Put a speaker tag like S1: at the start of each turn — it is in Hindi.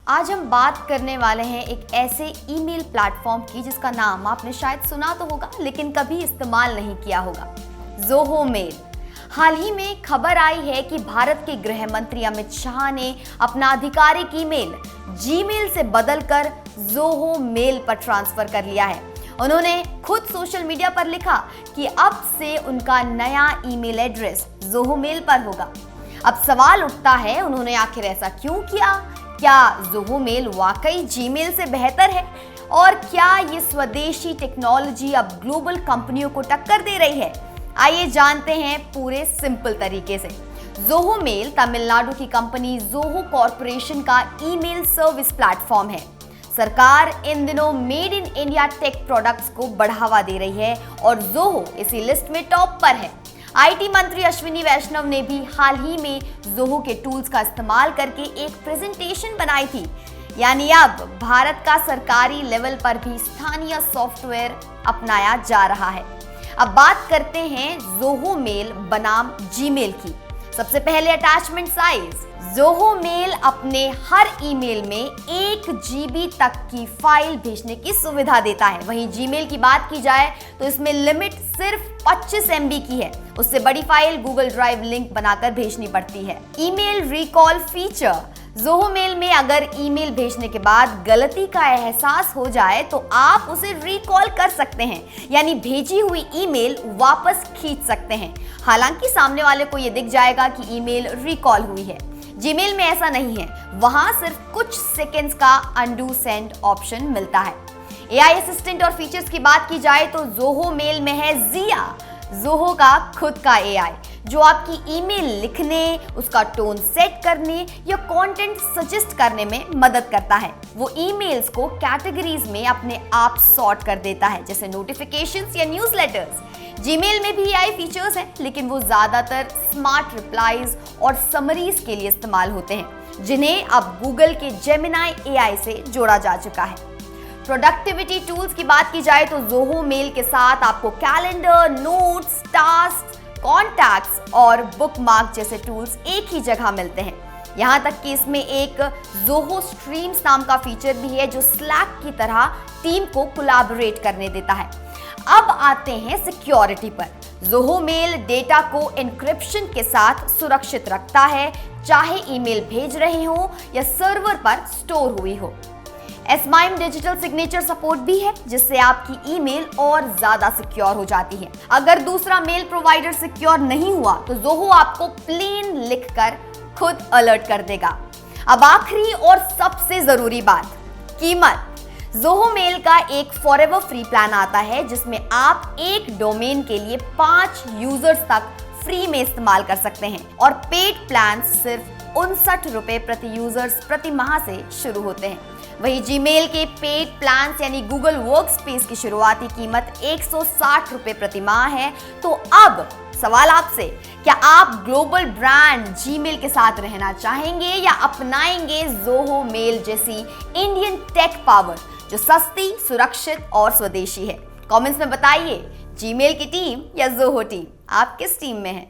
S1: आज हम बात करने वाले हैं एक ऐसे ईमेल प्लेटफॉर्म की जिसका नाम आपने शायद सुना तो होगा लेकिन कभी इस्तेमाल नहीं किया होगा, ज़ोहो मेल। हाल ही में खबर आई है कि भारत के गृह मंत्री अमित शाह ने अपना आधिकारिक ईमेल जीमेल से बदलकर ज़ोहो मेल पर ट्रांसफर कर लिया है। उन्होंने खुद सोशल मीडिया पर लिखा कि अब से उनका नया ईमेल एड्रेस ज़ोहो मेल पर होगा। अब सवाल उठता है, उन्होंने आखिर ऐसा क्यों किया? क्या ज़ोहो मेल वाकई जीमेल से बेहतर है? और क्या ये स्वदेशी टेक्नोलॉजी अब ग्लोबल कंपनियों को टक्कर दे रही है? आइए जानते हैं पूरे सिंपल तरीके से। ज़ोहो मेल तमिलनाडु की कंपनी ज़ोहो कॉर्पोरेशन का ईमेल सर्विस प्लेटफॉर्म है। सरकार इन दिनों made in India tech products को बढ़ावा दे रही है और ज़ोहो इसी लिस्ट में टॉप पर है। आईटी मंत्री अश्विनी वैष्णव ने भी हाल ही में ज़ोहो के टूल्स का इस्तेमाल करके एक प्रेजेंटेशन बनाई थी। यानी अब भारत का सरकारी लेवल पर भी स्थानीय सॉफ्टवेयर अपनाया जा रहा है। अब बात करते हैं ज़ोहो मेल बनाम जीमेल की। सबसे पहले अटैचमेंट साइज। ज़ोहो मेल अपने हर ईमेल में 1 GB तक की फाइल भेजने की सुविधा देता है। वहीं जीमेल की बात की जाए तो इसमें लिमिट सिर्फ 25 MB की है। उससे बड़ी फाइल गूगल ड्राइव लिंक बनाकर भेजनी पड़ती है। Email recall feature. Zoho mail में अगर ईमेल भेजने के बाद गलती का एहसास हो जाए तो आप उसे रिकॉल कर सकते हैं, यानी भेजी हुई ईमेल वापस खींच सकते हैं। हालांकि सामने वाले को यह दिख जाएगा कि ईमेल रिकॉल हुई है। जीमेल में ऐसा नहीं है, वहां सिर्फ कुछ सेकंड्स का अनडू सेंड ऑप्शन मिलता है। एआई असिस्टेंट और फीचर्स की बात की जाए तो ज़ोहो मेल में है जिया, ज़ोहो का खुद का एआई जो आपकी ईमेल लिखने, उसका टोन सेट करने या कंटेंट सजेस्ट करने में मदद करता है। वो ईमेल्स को कैटेगरीज में अपने आप सॉर्ट कर देता है, जैसे नोटिफिकेशंस या न्यूज़लेटर्स। जीमेल में भी एआई फीचर्स हैं, लेकिन वो ज्यादातर स्मार्ट रिप्लाईज और समरीज के लिए इस्तेमाल होते हैं, जिन्हें अब गूगल के जेमिनाई एआई से जोड़ा जा चुका है। प्रोडक्टिविटी टूल्स की बात की जाए तो ज़ोहो मेल के साथ आपको कैलेंडर, नोट्स, टास्क, कॉन्टैक्ट्स और बुकमार्क जैसे टूल्स एक ही जगह मिलते हैं। यहाँ तक कि इसमें एक ज़ोहो स्ट्रीम्स नाम का फीचर भी है जो स्लैक की तरह टीम को कोलैबोरेट करने देता है। अब आते हैं सिक्योरिटी पर। ज़ोहो मेल डेटा को एन्क्रिप्शन के साथ सुरक्षित रखता है, चाहे ईमेल भेज रहे हो या सर्वर पर स्टोर हुई हो। एसमाइम डिजिटल सिग्नेचर सपोर्ट भी है, जिससे आपकी ईमेल और ज्यादा सिक्योर हो जाती है। अगर दूसरा मेल प्रोवाइडर सिक्योर नहीं हुआ तो ज़ोहो आपको प्लेन लिखकर खुद अलर्ट कर देगा। अब आखिरी और सबसे जरूरी बात, कीमत। ज़ोहो मेल का एक फॉरएवर फ्री प्लान आता है जिसमें आप एक डोमेन के लिए 5 यूजर्स तक फ्री में इस्तेमाल कर सकते हैं और पेड प्लान सिर्फ 59 रुपए प्रति यूजर्स प्रति माह से शुरू होते हैं। वहीं जीमेल के पेड प्लान्स यानी गूगल वर्कस्पेस की शुरुआती कीमत 160 रुपए प्रति माह है। तो अब सवाल आपसे, क्या आप ग्लोबल ब्रांड जीमेल के साथ रहना चाहेंगे या अपनाएंगे ज़ोहो मेल जैसी इंडियन टेक पावर जो सस्ती, सुरक्षित और स्वदेशी है? कमेंट्स में बताइए, जीमेल की टीम या ज़ोहो टीम, आप किस टीम में हैं?